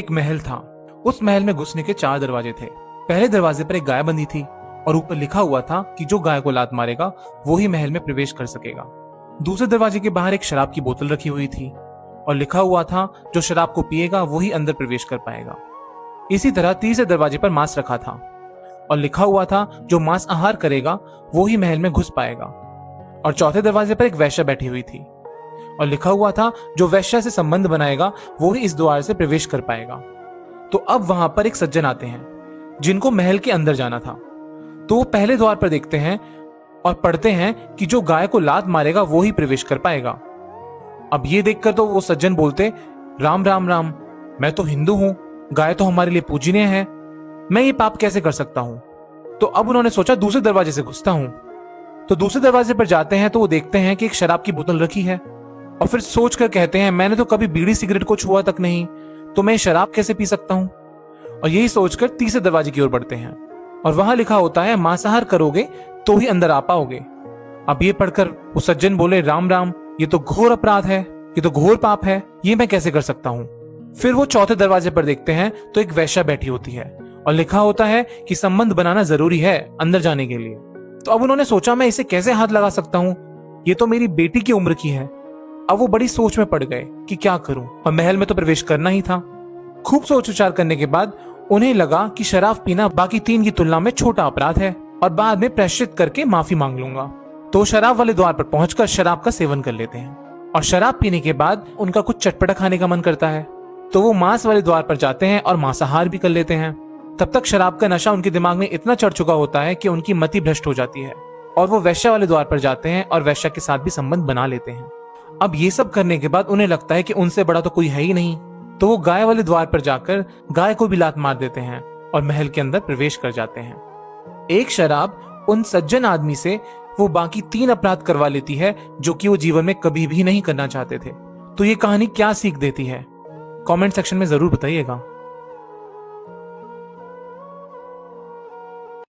एक महल था। उस महल में घुसने के 4 दरवाजे थे। पहले दरवाजे पर एक गाय बंधी थी और ऊपर लिखा हुआ था कि जो गाय को लात मारेगा वो ही महल में प्रवेश कर सकेगा। दूसरे दरवाजे के बाहर एक शराब की बोतल रखी हुई थी और लिखा हुआ था जो शराब को पिएगा वो ही अंदर प्रवेश कर पाएगा। इसी तरह तीसरे दरवाजे पर मांस रखा था और लिखा हुआ था जो मांस आहार करेगा वो ही महल में घुस पाएगा। और चौथे दरवाजे पर एक वैश्या बैठी हुई थी और लिखा हुआ था जो वैश्या से संबंध बनाएगा वो ही इस द्वार से प्रवेश कर पाएगा। तो अब वहां पर एक सज्जन आते हैं जिनको महल के अंदर जाना था। तो वो पहले द्वार पर देखते हैं और पढ़ते हैं कि जो गाय को लात मारेगा वो ही प्रवेश कर पाएगा। अब ये देखकर तो वो सज्जन बोलते, राम राम राम, मैं तो हिंदू हूं, गाय तो हमारे लिए पूजनीय है, मैं ये पाप कैसे कर सकता हूं। तो अब उन्होंने सोचा दूसरे दरवाजे से घुसता हूं। तो दूसरे दरवाजे पर जाते हैं तो वो देखते हैं कि एक शराब की बोतल रखी है और फिर सोच कर कहते हैं, मैंने तो कभी बीड़ी सिगरेट को छुआ तक नहीं, तो मैं शराब कैसे पी सकता हूं। और यही सोचकर तीसरे दरवाजे की ओर बढ़ते हैं और वहां लिखा होता है मांसाहार करोगे तो ही अंदर आ पाओगे। अब ये पढ़कर वो सज्जन बोले, राम राम, ये तो घोर अपराध है, ये तो घोर पाप है, ये मैं कैसे कर सकता हूं। फिर वो चौथे दरवाजे पर देखते हैं तो एक वैश्या बैठी होती है और लिखा होता है कि संबंध बनाना जरूरी है अंदर जाने के लिए। तो अब उन्होंने सोचा, मैं इसे कैसे हाथ लगा सकता हूं, ये तो मेरी बेटी की उम्र की है। अब वो बड़ी सोच में पड़ गए कि क्या करूं, और महल में तो प्रवेश करना ही था। खूब सोच विचार करने के बाद उन्हें लगा कि शराब पीना बाकी 3 की तुलना में छोटा अपराध है और बाद में प्रायश्चित करके माफी मांग लूंगा। तो शराब वाले द्वार पर पहुंचकर शराब का सेवन कर लेते हैं और शराब पीने के बाद उनका कुछ चटपटा खाने का मन करता है तो वो मांस वाले द्वार पर जाते हैं और मांसाहार भी कर लेते हैं। तब तक शराब का नशा उनके दिमाग में इतना चढ़ चुका होता है कि उनकी मति भ्रष्ट हो जाती है और वो वैश्या वाले द्वार पर जाते हैं और वैश्या के साथ भी संबंध बना लेते हैं। अब ये सब करने के बाद उन्हें लगता है कि उनसे बड़ा तो कोई है ही नहीं, तो वो गाय वाले द्वार पर जाकर गाय को भी लात मार देते हैं और महल के अंदर प्रवेश कर जाते हैं। एक शराब उन सज्जन आदमी से वो बाकी 3 अपराध करवा लेती है जो कि वो जीवन में कभी भी नहीं करना चाहते थे। तो ये कहानी क्या सीख देती है, कमेंट सेक्शन में जरूर बताइएगा।